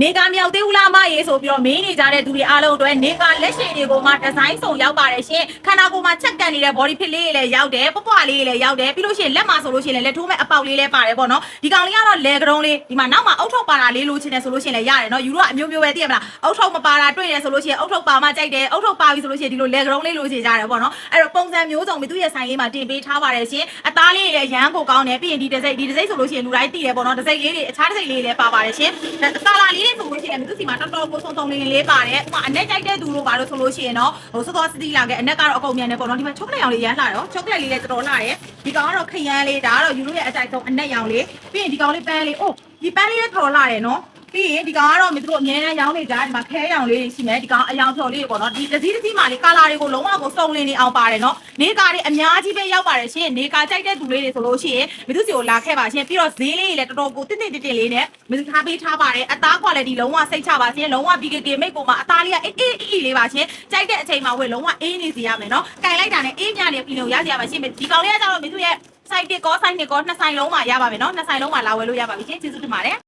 နေကမြောက်သေးဦးလားမရေးဆိုပြီးတော့မင်းနေကြတဲ့သူတွေအားလုံးအတွက်နေကလက်ရှိတွေကိုမှဒီဇိုင်းစုံရောက်ပါတယ်ရှင်ခန္ဓာကိုယ်မှာချက်ကန်နေတဲ့ body fit လေးတွေလည်းရောက်တယ်ပွားလေးတွေလည်းရောက်တယ်ပြီးလို့ရှိရင်လက်မှာဆိုလို့ရှိရင်လက်ထိုးမဲ့အပေါက်လေးလည်းပါတယ်ပေါ့နော်ဒီကောင်လေးကတော့လေကတုံးလေးဒီမှာနောက်မှာအုတ်ထုတ်ပါတာလေးလိုချင်တယ်ဆိုလို့ရှိရင်လည်းရတယ်နော်ယူတော့အမျိုးမျိုးပဲသိရမလားအုတ်ထုတ်မပါတာတွေ့တယ်ဆိုလို့ရှိရင်အုတ်ထုတ်ပါမှကြိုက်တယ်အုတ်ထုတ်ပါပြီဆိုလို့ရှိရင်ဒီလိုလေကတုံးလေးလိုချင်ကြတယ်ပေါ့နော်အဲ့တော့ပုံစံမျိုးစုံပြီးသူ့ရဲ့ဆိုင်လေးမှာတင်ပေးထားပါတယ်ရှင်အသားလေးတွေလည်းရမ်းကိုကောင်းတယ်ပြီးရင်ဒီတစ်စိတ်ဆိုလို့ရှိရင်လူတိုင်းသိတယ်ပေါ့နော်တစ်စိတ်လေးတွေအခြားတစ်စိတ်လေးလည်းပါပါတယ်ရှင်ကာလာလေးတွေဆိုလို့ရှိရင်သူစီမှာတော်တော်ကိုစုံလေးပါတယ်ဥပမာအနက်ကြိုက်တဲ့သူတို့ဘာလို့ဆိုလို့ရှိရင်တော့ဟိုစောစောစတီးလာခဲ့အနက်ကတော့အကုန်မြန်တယ်ပေါ့နော်ဒီမှာချောကလက်ရောင်လေးရမ်းလာတော့ချောကလက်လေးလည်းတော်တော်လာတယ်ဒီကောင်ကတော့ခရမ်းလေးဒါကတော့ယူလို့ရဲ့အကြိုက်ဆုံးအနက်ရောင်လေးပြီးရင်ဒီကောင်လေးပန်းလေးအိုးဒီပန်းလေးလည်းတော်တော်လာတယ်နော်ပြီးရင်ဒီကောင်ကတော့မင်းတို့အများနဲ့ရောင်းနေကြဒီမှာခဲရောင်လေးရှိမယ်ဒီကောင်အယောင်ဖြော်လေးပေါ့နော်ဒီတစ်စီးမှလေကာလာတွေကိုလုံးဝကိုစုံလင်းနေအောင်ပါတယ်နော်နေကာတွေအများကြီးပဲရောက်ပါတယ်ရှင်နေကာကြိုက်တဲ့သူလေးတွေဆိုလို့ရှိရင်မင်းတို့စီကိုလာခဲ့ပါရှင်ပြီးတော့ဈေးလေးတွေလည်းတော်တော်ကိုတစ်လေးနဲ့မင်းထားပေးထားပါတယ်အသား quality လုံးဝစိတ်ချပါရှင်လုံးဝ BKK မိတ်ကိုမှအသားလေးကအေးလေးပါရှင်ကြိုက်တဲ့အချိန်မှာဝယ်လုံးဝအေးနေစီရမယ်နော်ကင်လိုက်တာနဲ့အေးမြနေပြီးလို့ရစီရပါရှင်ဒီကောင်လေးကကျတော့မင်းတို့ရဲ့ site ကော site နဲ့ကောနှစ်ဆိုင်လုံးမှာရပါမယ်နော်နှစ်ဆိုင်လုံးမှာလာဝယ်လို့ရပါပြီရှင်ကျေးဇူးတင်ပါတယ်